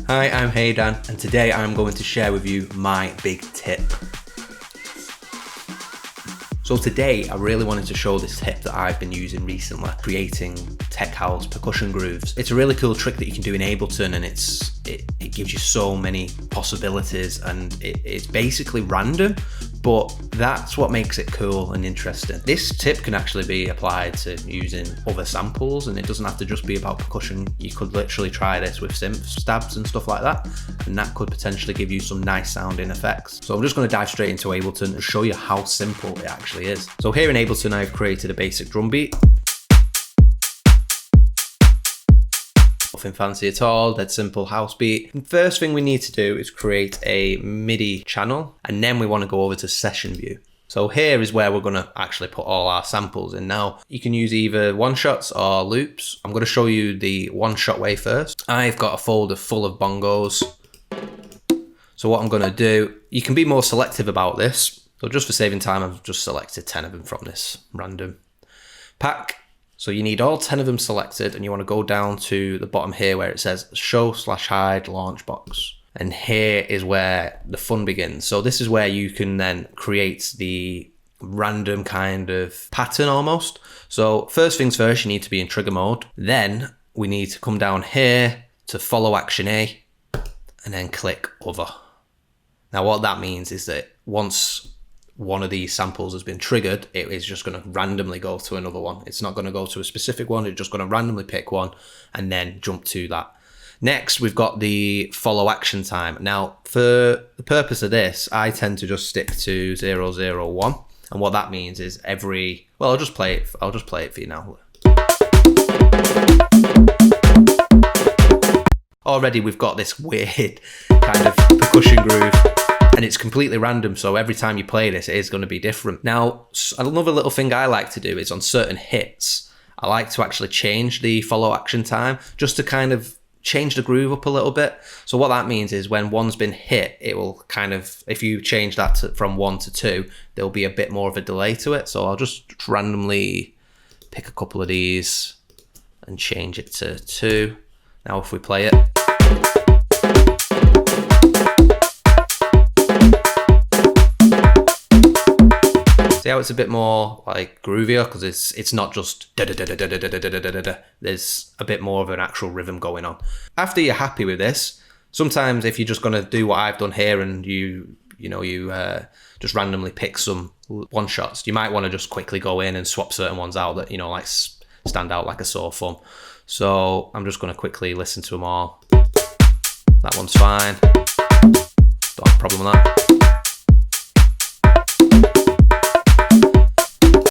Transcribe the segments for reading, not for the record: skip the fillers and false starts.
Hi, I'm Haydan, and today I'm going to share with you my big tip. So today I really wanted to show this tip that I've been using recently, creating tech house percussion grooves. It's a really cool trick that you can do in Ableton, and it gives you so many possibilities, and it's basically random, but that's what makes it cool and interesting. This tip can actually be applied to using other samples, and it doesn't have to just be about percussion. You could literally try this with synth stabs and stuff like that, and that could potentially give you some nice sounding effects. So I'm just going to dive straight into Ableton and show you how simple it actually is. So here in Ableton, I've created a basic drum beat. Nothing fancy at all, dead simple house beat. And first thing we need to do is create a MIDI channel, and then we want to go over to session view. So here is where we're going to actually put all our samples in. Now you can use either one shots or loops. I'm going to show you the one shot way first. I've got a folder full of bongos. So what I'm going to do, you can be more selective about this. So just for saving time, I've just selected 10 of them from this random pack. So you need all 10 of them selected, and you want to go down to the bottom here where it says show/hide launch box. And here is where the fun begins. So this is where you can then create the random kind of pattern almost. So first things first, you need to be in trigger mode. Then we need to come down here to follow action A and then click other. Now what that means is that once one of these samples has been triggered, it is just going to randomly go to another one. It's not going to go to a specific one. It's just going to randomly pick one and then jump to that. Next, we've got the follow action time. Now, for the purpose of this, I tend to just stick to 001. And what that means is I'll just play it for you now. Already we've got this weird kind of percussion groove, and it's completely random, so every time you play this, it is going to be different. Now, another little thing I like to do is on certain hits, I like to actually change the follow action time just to kind of change the groove up a little bit. So what that means is when one's been hit, it will kind of, if you change that from 1 to 2, there'll be a bit more of a delay to it. So I'll just randomly pick a couple of these and change it to 2. Now if we play it, see how it's a bit more like groovier, because it's not just da da da da da da da da da da. There's a bit more of an actual rhythm going on. After you're happy with this, sometimes if you're just going to do what I've done here and you just randomly pick some one shots, you might want to just quickly go in and swap certain ones out that like stand out like a sore thumb. So I'm just going to quickly listen to them all. That one's fine. Don't have a problem with that.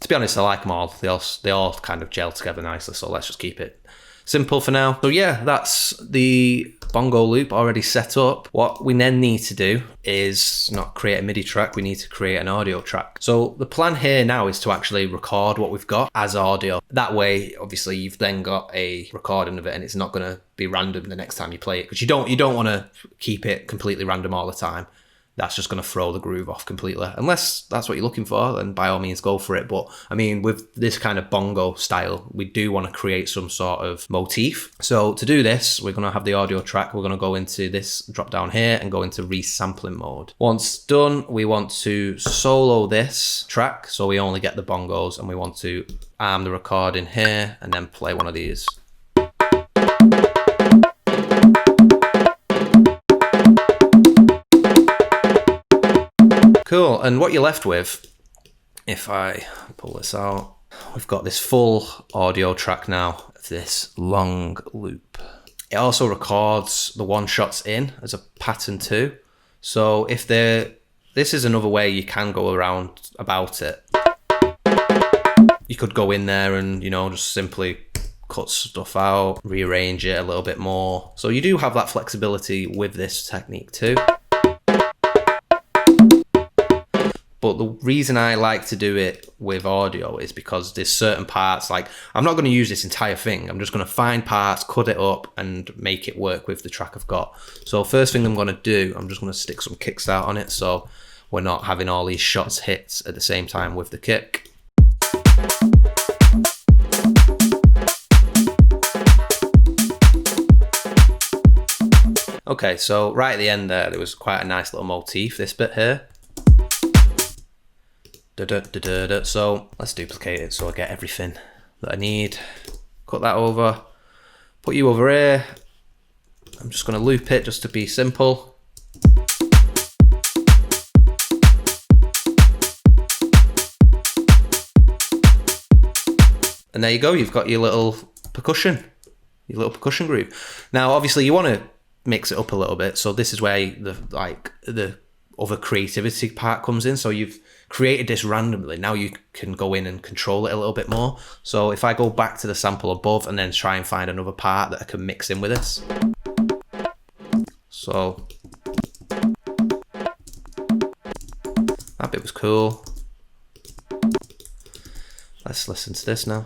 To be honest, I like them all. They all kind of gel together nicely, so let's just keep it simple for now. So yeah, that's the bongo loop already set up. What we then need to do is not create a MIDI track, we need to create an audio track. So the plan here now is to actually record what we've got as audio. That way, obviously, you've then got a recording of it, and it's not going to be random the next time you play it, because you don't want to keep it completely random all the time. That's just going to throw the groove off completely. Unless that's what you're looking for, then by all means go for it. But I mean, with this kind of bongo style, we do want to create some sort of motif. So to do this, we're going to have the audio track. We're going to go into this drop down here and go into resampling mode. Once done, we want to solo this track, so we only get the bongos, and we want to arm the recording here and then play one of these. Cool, and what you're left with, if I pull this out, we've got this full audio track now of this long loop. It also records the one shots in as a pattern too. So this is another way you can go around about it. You could go in there and, just simply cut stuff out, rearrange it a little bit more. So you do have that flexibility with this technique too. But the reason I like to do it with audio is because there's certain parts, like I'm not going to use this entire thing. I'm just going to find parts, cut it up and make it work with the track I've got. So first thing I'm going to do, I'm just going to stick some kickstart on it, so we're not having all these shots hit at the same time with the kick. Okay, so right at the end there was quite a nice little motif, this bit here. So let's duplicate it so I get everything that I need. Cut that over, put you over here. I'm just going to loop it just to be simple. And there you go, you've got your little percussion groove. Now obviously you want to mix it up a little bit, so this is where the other creativity part comes in. So you've created this randomly, now you can go in and control it a little bit more. So if I go back to the sample above and then try and find another part that I can mix in with this. So that bit was cool. Let's listen to this now.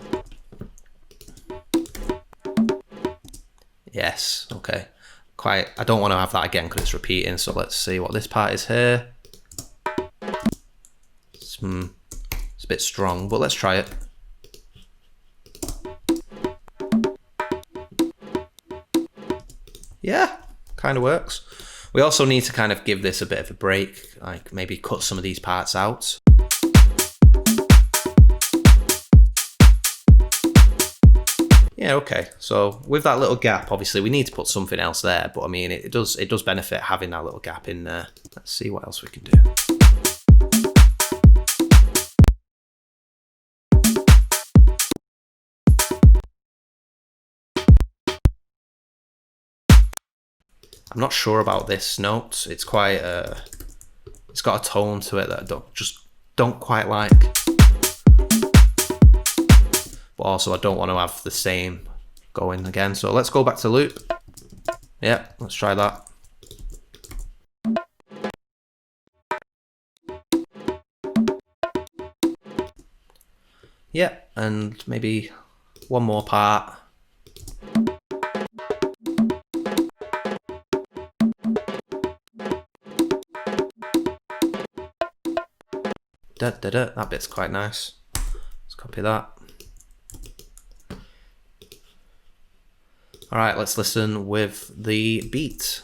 Yes, okay. I don't want to have that again because it's repeating, so let's see what this part is here. It's a bit strong, but let's try it. Yeah, kind of works. We also need to kind of give this a bit of a break, like maybe cut some of these parts out. Yeah, okay. So with that little gap, obviously we need to put something else there, but I mean, it does benefit having that little gap in there. Let's see what else we can do. I'm not sure about this note. It's quite, it's got a tone to it that I don't quite like. But also I don't want to have the same going again. So let's go back to loop. Yeah, let's try that. Yeah, and maybe one more part. That bit's quite nice. Let's copy that. All right, let's listen with the beat.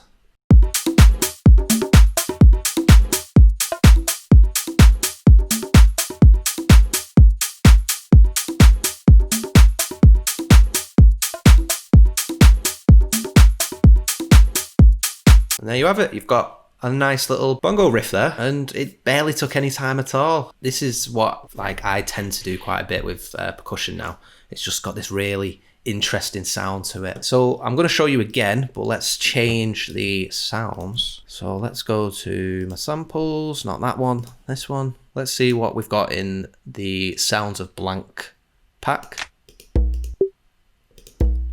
And there you have it. You've got a nice little bongo riff there, and it barely took any time at all. This is what I tend to do quite a bit with percussion now. It's just got this really interesting sound to it. So I'm going to show you again, but let's change the sounds. So let's go to my samples, not that one, this one. Let's see what we've got in the sounds of blank pack.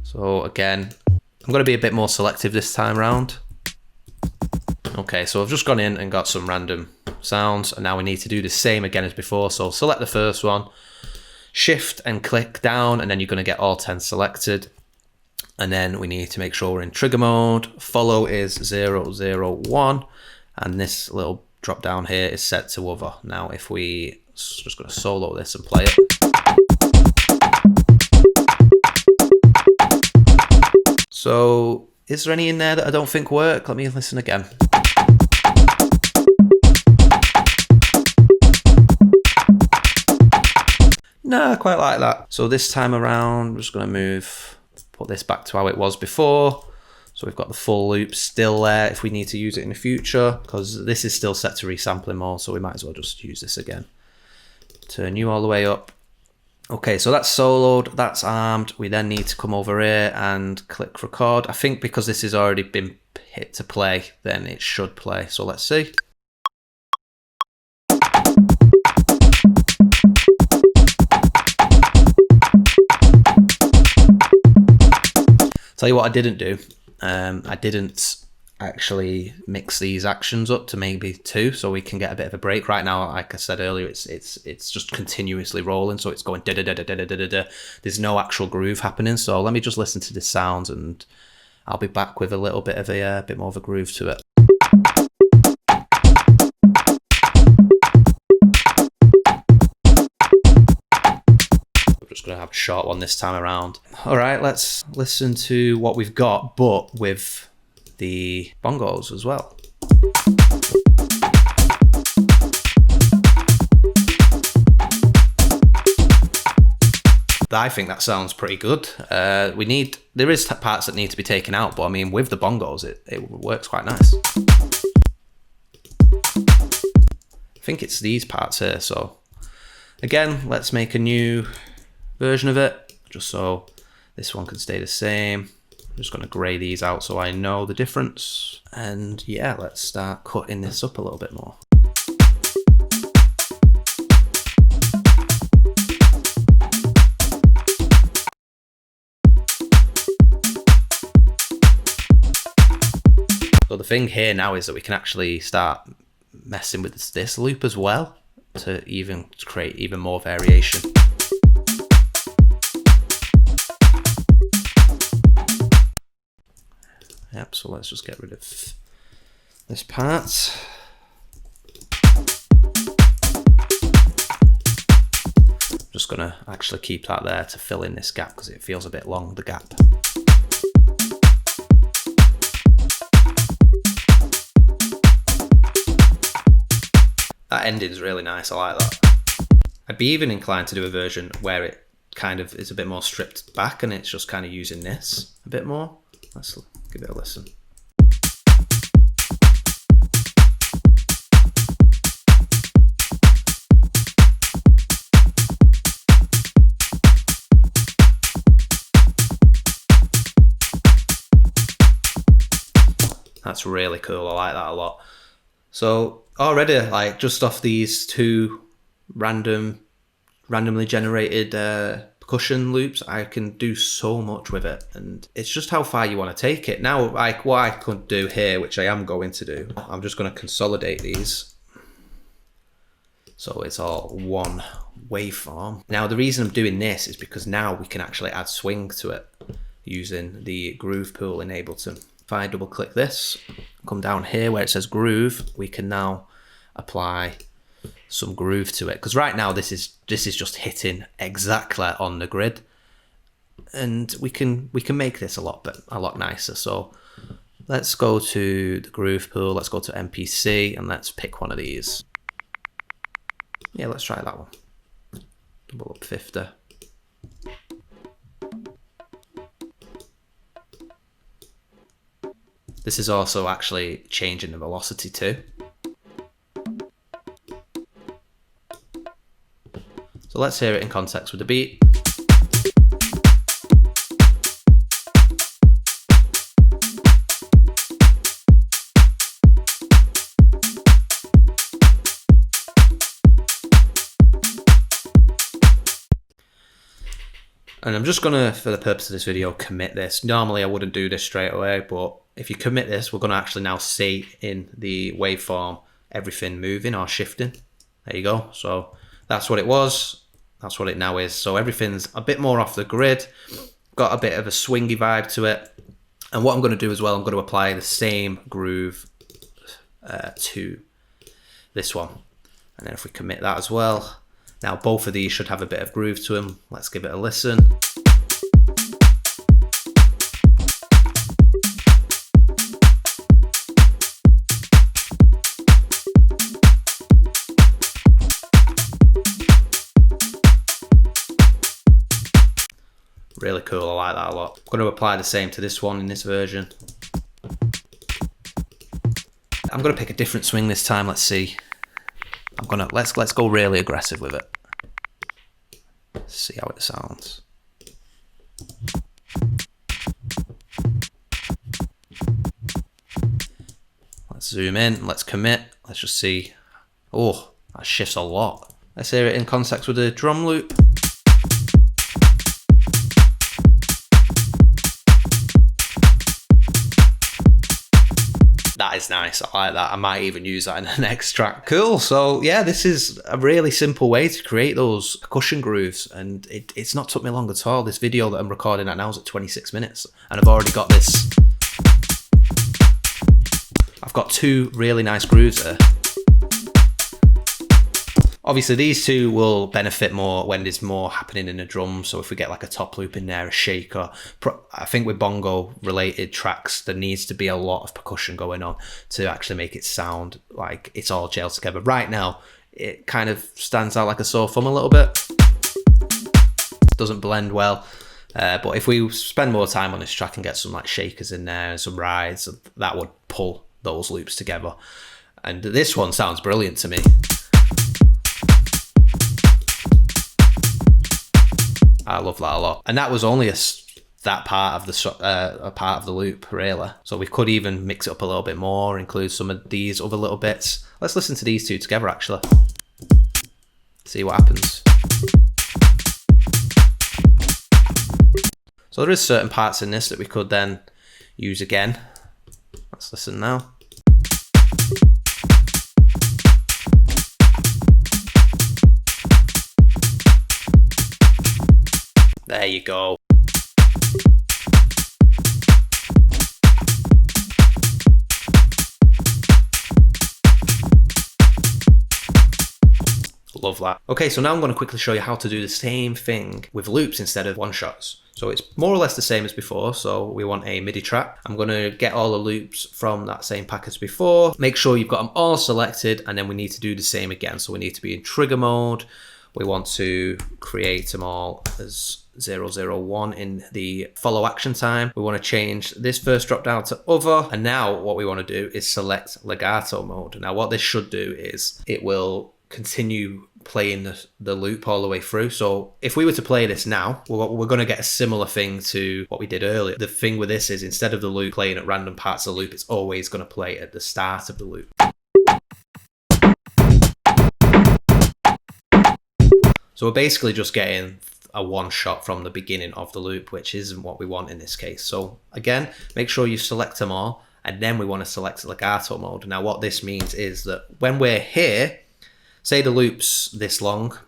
So again, I'm going to be a bit more selective this time around. Okay, so I've just gone in and got some random sounds, and now we need to do the same again as before. So select the first one, shift and click down, and then you're going to get all 10 selected. And then we need to make sure we're in trigger mode. Follow is 001, and this little drop down here is set to other. Now if we just going to solo this and play it. So is there any in there that I don't think work? Let me listen again. No, I quite like that. So this time around, we're just going to put this back to how it was before. So we've got the full loop still there if we need to use it in the future, because this is still set to resampling more, so we might as well just use this again. Turn you all the way up. Okay, so that's soloed, that's armed. We then need to come over here and click record. I think because this has already been hit to play, then it should play. So let's see. Tell you what I didn't do. I didn't actually mix these actions up to maybe 2, so we can get a bit of a break. Right now, like I said earlier, it's just continuously rolling, so it's going da da da da da da da da. There's no actual groove happening. So let me just listen to the sounds, and I'll be back with a little bit of a bit more of a groove to it. Just going to have a short one this time around. All right, let's listen to what we've got, but with the bongos as well. I think that sounds pretty good. There is parts that need to be taken out, but I mean, with the bongos, it works quite nice. I think it's these parts here. So again, let's make a new version of it, just so this one can stay the same. I'm just going to grey these out so I know the difference. And yeah, let's start cutting this up a little bit more. So the thing here now is that we can actually start messing with this loop as well to create even more variation. Yep, so let's just get rid of this part. Just gonna actually keep that there to fill in this gap because it feels a bit long, the gap. That ending's really nice, I like that. I'd be even inclined to do a version where it kind of is a bit more stripped back and it's just kind of using this a bit more. Let's give it a listen. That's really cool, I like that a lot. So already, like, just off these two randomly generated percussion loops, I can do so much with it, and it's just how far you want to take it. Now, like, what I could do here, which I am going to do, I'm just going to consolidate these so it's all one waveform. Now, the reason I'm doing this is because now we can actually add swing to it using the groove pool in Ableton. If I double click this, come down here where it says groove, we can now apply some groove to it, because right now this is just hitting exactly on the grid, and we can make this a lot nicer. So let's go to the groove pool, let's go to MPC, and let's pick one of these. Yeah, let's try that one. Double up 50. This is also actually changing the velocity too. So let's hear it in context with the beat. And I'm just gonna, for the purpose of this video, commit this. Normally I wouldn't do this straight away, but if you commit this, we're gonna actually now see in the waveform everything moving or shifting. There you go. So that's what it was. That's what it now is. So everything's a bit more off the grid, got a bit of a swingy vibe to it. And what I'm gonna do as well, I'm gonna apply the same groove to this one. And then if we commit that as well, now both of these should have a bit of groove to them. Let's give it a listen. Really cool, I like that a lot. I'm going to apply the same to this one in this version. I'm going to pick a different swing this time, let's see. Let's go really aggressive with it. See how it sounds. Let's zoom in, let's commit, let's just see. Oh, that shifts a lot. Let's hear it in context with the drum loop. That is nice, I like that. I might even use that in the next track. Cool, so yeah, this is a really simple way to create those percussion grooves, and it's not took me long at all. This video that I'm recording at now is at 26 minutes, and I've already got this. I've got two really nice grooves there. Obviously, these two will benefit more when there's more happening in the drums. So if we get like a top loop in there, a shaker, I think with bongo related tracks, there needs to be a lot of percussion going on to actually make it sound like it's all gelled together. Right now, it kind of stands out like a sore thumb a little bit. Doesn't blend well. But if we spend more time on this track and get some like shakers in there and some rides, that would pull those loops together. And this one sounds brilliant to me. I love that a lot. And that was only that part of the loop, really. So we could even mix it up a little bit more, include some of these other little bits. Let's listen to these two together, actually. See what happens. So there is certain parts in this that we could then use again. Let's listen now. There you go. Love that. Okay, so now I'm going to quickly show you how to do the same thing with loops instead of one shots. So it's more or less the same as before. So we want a MIDI track. I'm going to get all the loops from that same pack as before. Make sure you've got them all selected, and then we need to do the same again. So we need to be in trigger mode. We want to create them all as 001 in the follow action time. We want to change this first drop down to other. And now what we want to do is select legato mode. Now what this should do is it will continue playing the loop all the way through. So if we were to play this now, we're going to get a similar thing to what we did earlier. The thing with this is instead of the loop playing at random parts of the loop, it's always going to play at the start of the loop. So we're basically just getting a one shot from the beginning of the loop, which isn't what we want in this case. So again, make sure you select them all, and then we want to select legato mode. Now what this means is that when we're here, say the loop's this long,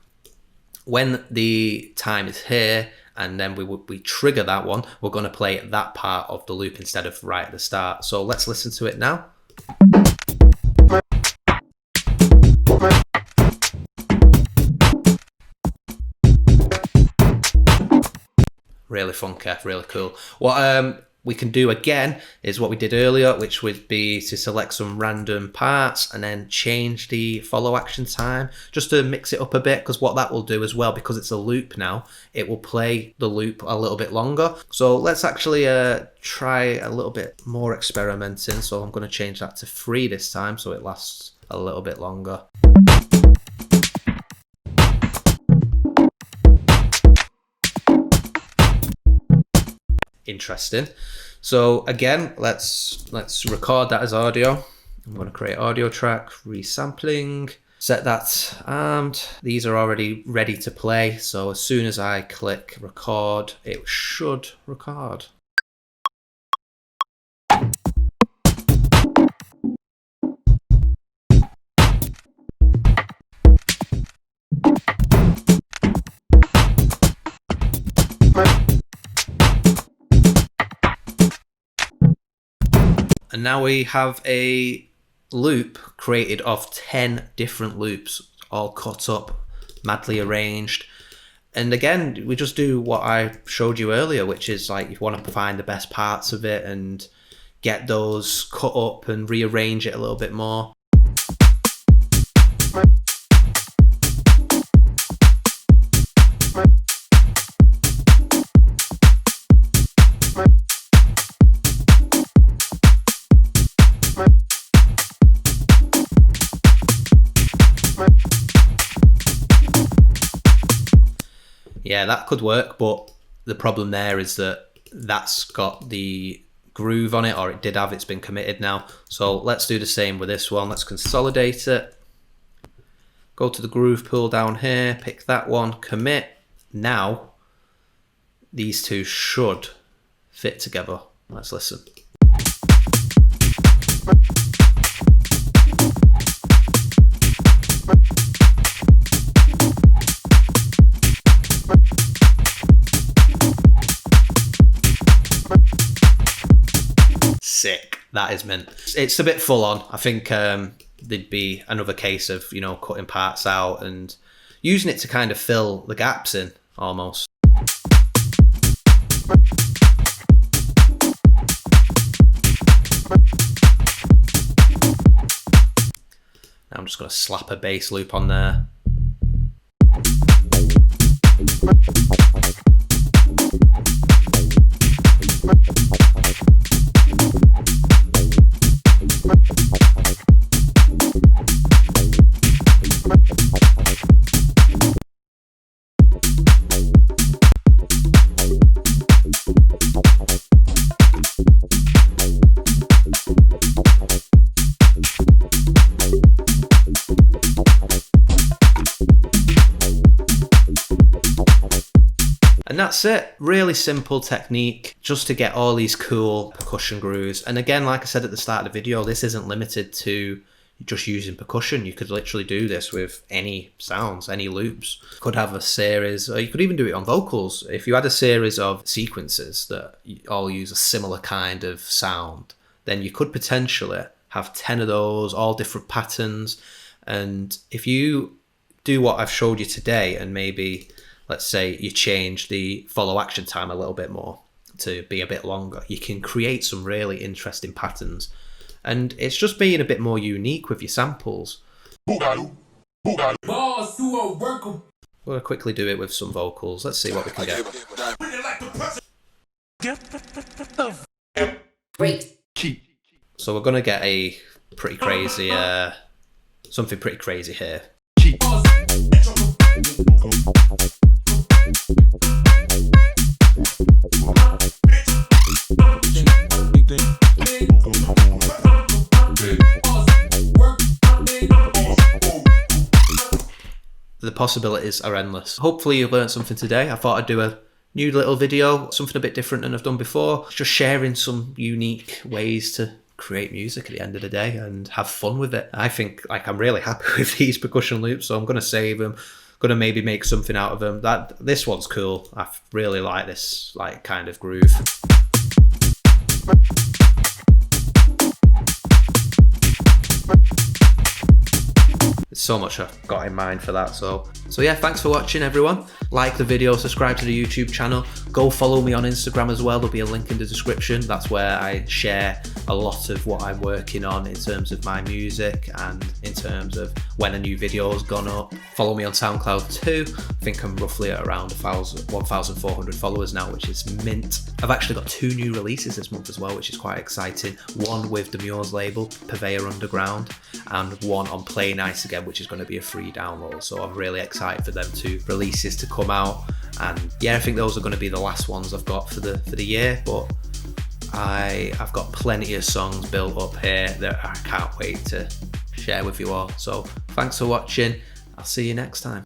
when the time is here, and then we trigger that one, we're going to play that part of the loop instead of right at the start. So let's listen to it now. Really funky, really cool. What we can do again is what we did earlier, which would be to select some random parts and then change the follow action time just to mix it up a bit, because what that will do as well, because it's a loop now, it will play the loop a little bit longer. So let's actually try a little bit more experimenting. So I'm going to change that to 3 this time so it lasts a little bit longer. Interesting. So again, let's record that as audio. I'm going to create audio track, resampling, set that armed. These are already ready to play. So as soon as I click record, it should record. And now we have a loop created of 10 different loops, all cut up, madly arranged. And again, we just do what I showed you earlier, which is like you want to find the best parts of it and get those cut up and rearrange it a little bit more. Yeah, that could work, but the problem there is that that's got the groove on it, or it did have, it's been committed now. So let's do the same with this one. Let's consolidate it. Go to the groove pool down here, pick that one, commit. Now, these two should fit together. Let's listen. Sick. That is mint. It's a bit full on. I think there'd be another case of, you know, cutting parts out and using it to kind of fill the gaps in almost. Now I'm just going to slap a bass loop on there. And that's it. Really simple technique just to get all these cool percussion grooves. And again, like I said at the start of the video, this isn't limited to just using percussion. You could literally do this with any sounds, any loops. You could have a series, or you could even do it on vocals. If you had a series of sequences that all use a similar kind of sound, then you could potentially have 10 of those, all different patterns. And if you do what I've showed you today, and maybe, let's say you change the follow action time a little bit more to be a bit longer, you can create some really interesting patterns. And it's just being a bit more unique with your samples. We'll quickly do it with some vocals. Let's see what we can get. So we're going to get a pretty crazy, something pretty crazy here. The possibilities are endless. Hopefully you've learned something today. I thought I'd do a new little video, something a bit different than I've done before. Just sharing some unique ways to create music at the end of the day and have fun with it. I think I'm really happy with these percussion loops, so I'm going to save them. Going to maybe make something out of them. This one's cool. I really like this kind of groove. There's so much I've got in mind for that. So yeah, thanks for watching, everyone. Like the video, subscribe to the YouTube channel. Go follow me on Instagram as well. There'll be a link in the description. That's where I share a lot of what I'm working on in terms of my music and in terms of when a new video has gone up. Follow me on SoundCloud too. I think I'm roughly at around 1,400 followers now, which is mint. I've actually got 2 new releases this month as well, which is quite exciting. One with Demur's label, Purveyor Underground, and one on Play Nice Again, which is going to be a free download. So I'm really excited for them 2 releases to come out. And yeah, I think those are going to be the last ones I've got for the year, but I've got plenty of songs built up here that I can't wait to share with you all. So thanks for watching. I'll see you next time.